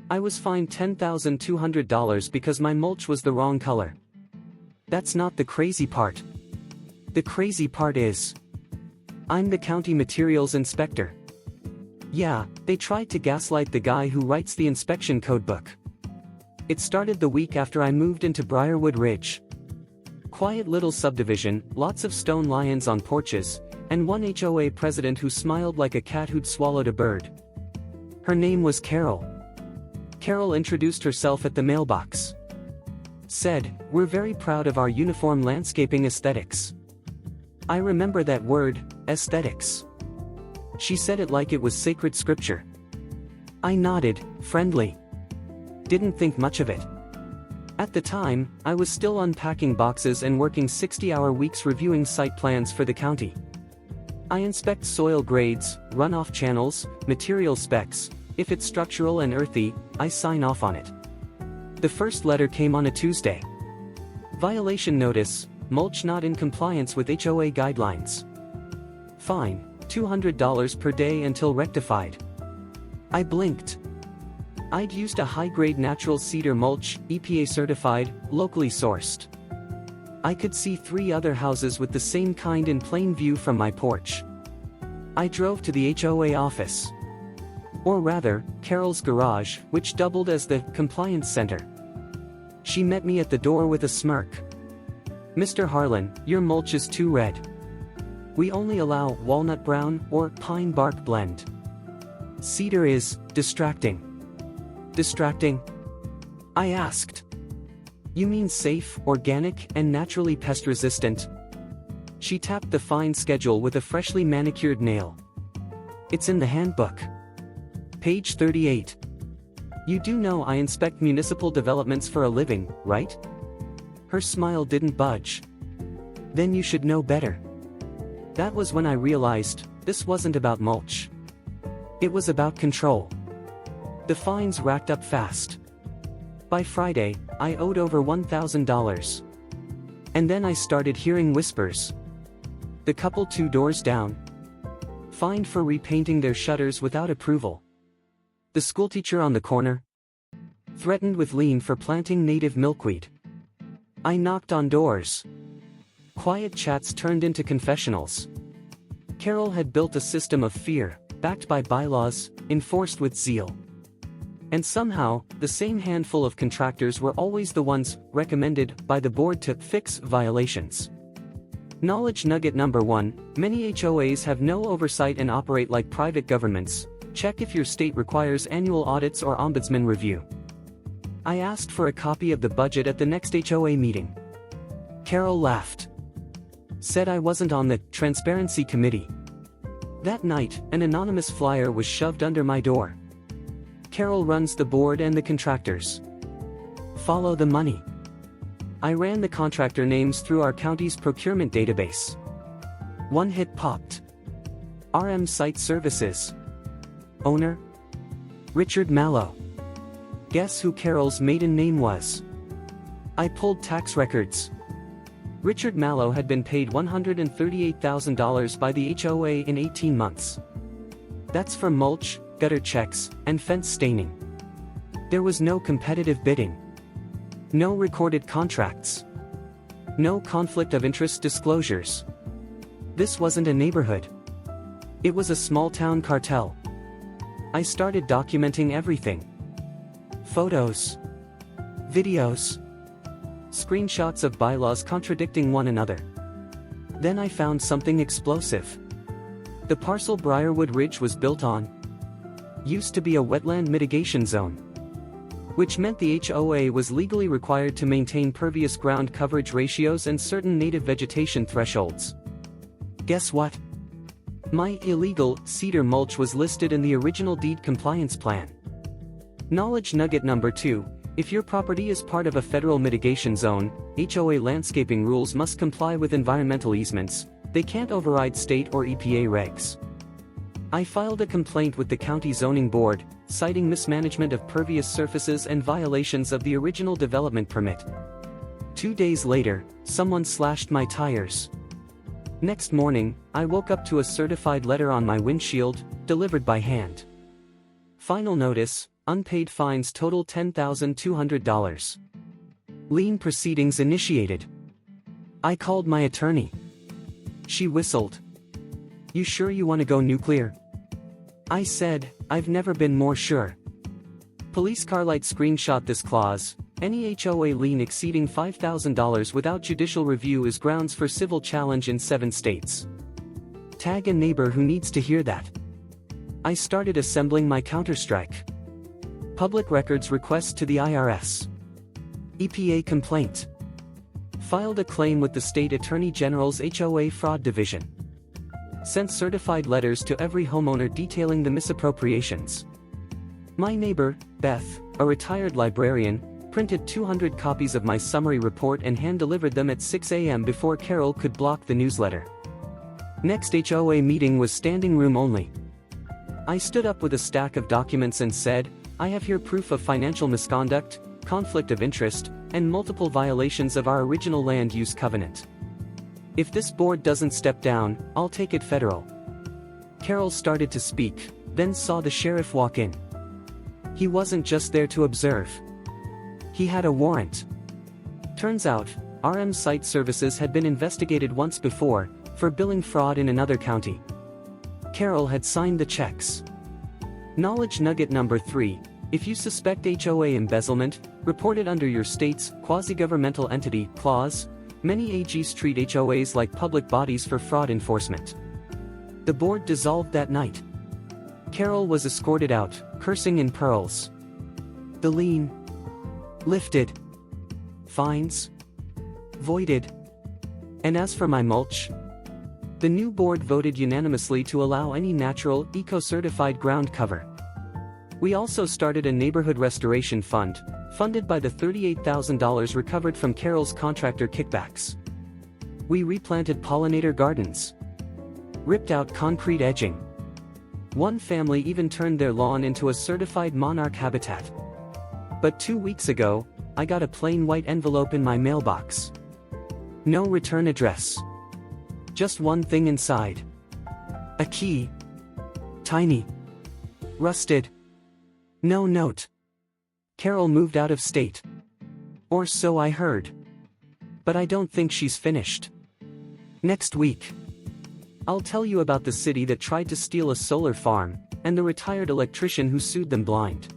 I was fined $10,200 because my mulch was the wrong color. That's not the crazy part. The crazy part is, I'm the county materials inspector. Yeah, they tried to gaslight the guy who writes the inspection codebook. It started the week after I moved into Briarwood Ridge. Quiet little subdivision, lots of stone lions on porches, and one HOA president who smiled like a cat who'd swallowed a bird. Her name was Carol. Carol introduced herself at the mailbox. Said, "We're very proud of our uniform landscaping aesthetics." I remember that word, aesthetics. She said it like it was sacred scripture. I nodded, friendly. Didn't think much of it. At the time, I was still unpacking boxes and working 60-hour weeks reviewing site plans for the county. I inspect soil grades, runoff channels, material specs. If it's structural and earthy, I sign off on it. The first letter came on a Tuesday. Violation notice, mulch not in compliance with HOA guidelines. Fine, $200 per day until rectified. I blinked. I'd used a high-grade natural cedar mulch, EPA certified, locally sourced. I could see 3 other houses with the same kind in plain view from my porch. I drove to the HOA office. Or rather, Carol's garage, which doubled as the compliance center. She met me at the door with a smirk. "Mr. Harlan, your mulch is too red. We only allow walnut brown or pine bark blend. Cedar is distracting." Distracting? I asked. "You mean safe, organic, and naturally pest-resistant?" She tapped the fine schedule with a freshly manicured nail. "It's in the handbook. Page 38. You do know I inspect municipal developments for a living, right?" Her smile didn't budge. "Then you should know better." That was when I realized, this wasn't about mulch. It was about control. The fines racked up fast. By Friday, I owed over $1,000. And then I started hearing whispers. The couple 2 doors down. Fined for repainting their shutters without approval. The schoolteacher on the corner. Threatened with lien for planting native milkweed. I knocked on doors. Quiet chats turned into confessionals. Carol had built a system of fear, backed by bylaws, enforced with zeal. And somehow, the same handful of contractors were always the ones recommended by the board to fix violations. Knowledge nugget number 1, many HOAs have no oversight and operate like private governments. Check if your state requires annual audits or ombudsman review. I asked for a copy of the budget at the next HOA meeting. Carol laughed. Said I wasn't on the transparency committee. That night, an anonymous flyer was shoved under my door. Carol runs the board and the contractors. Follow the money. I ran the contractor names through our county's procurement database. One hit popped. RM Site Services. Owner? Richard Mallow. Guess who Carol's maiden name was? I pulled tax records. Richard Mallow had been paid $138,000 by the HOA in 18 months. That's for mulch, gutter checks, and fence staining. There was no competitive bidding. No recorded contracts. No conflict of interest disclosures. This wasn't a neighborhood. It was a small-town cartel. I started documenting everything. Photos. Videos. Screenshots of bylaws contradicting one another. Then I found something explosive. The parcel Briarwood Ridge was built on used to be a wetland mitigation zone, which meant the HOA was legally required to maintain pervious ground coverage ratios and certain native vegetation thresholds. Guess what? My illegal cedar mulch was listed in the original deed compliance plan. Knowledge nugget number 2, if your property is part of a federal mitigation zone, HOA landscaping rules must comply with environmental easements. They can't override state or EPA regs. I filed a complaint with the county zoning board, citing mismanagement of pervious surfaces and violations of the original development permit. 2 days later, someone slashed my tires. Next morning, I woke up to a certified letter on my windshield, delivered by hand. Final notice, unpaid fines total $10,200. Lien proceedings initiated. I called my attorney. She whistled. You sure you want to go nuclear? I said, I've never been more sure. Police Carlight screenshot this clause. Any HOA lien exceeding $5,000 without judicial review is grounds for civil challenge in 7 states. Tag a neighbor who needs to hear that. I started assembling my counterstrike. Public records request to the IRS. EPA complaint. Filed a claim with the State Attorney General's HOA Fraud Division. Sent certified letters to every homeowner detailing the misappropriations. My neighbor, Beth, a retired librarian, printed 200 copies of my summary report and hand-delivered them at 6 a.m. before Carol could block the newsletter. Next HOA meeting was standing room only. I stood up with a stack of documents and said, I have here proof of financial misconduct, conflict of interest, and multiple violations of our original land use covenant. If this board doesn't step down, I'll take it federal. Carol started to speak, then saw the sheriff walk in. He wasn't just there to observe. He had a warrant. Turns out, RM Site Services had been investigated once before, for billing fraud in another county. Carol had signed the checks. Knowledge nugget number 3, if you suspect HOA embezzlement, report it under your state's quasi-governmental entity clause. Many AGs treat HOAs like public bodies for fraud enforcement. The board dissolved that night. Carol was escorted out, cursing in pearls. The lien lifted. Fines voided. And as for my mulch, the new board voted unanimously to allow any natural, eco-certified ground cover. We also started a neighborhood restoration fund, funded by the $38,000 recovered from Carol's contractor kickbacks. We replanted pollinator gardens. Ripped out concrete edging. One family even turned their lawn into a certified monarch habitat. But 2 weeks ago, I got a plain white envelope in my mailbox. No return address. Just one thing inside. A key. Tiny. Rusted. No note. Carol moved out of state. Or so I heard. But I don't think she's finished. Next week, I'll tell you about the city that tried to steal a solar farm, and the retired electrician who sued them blind.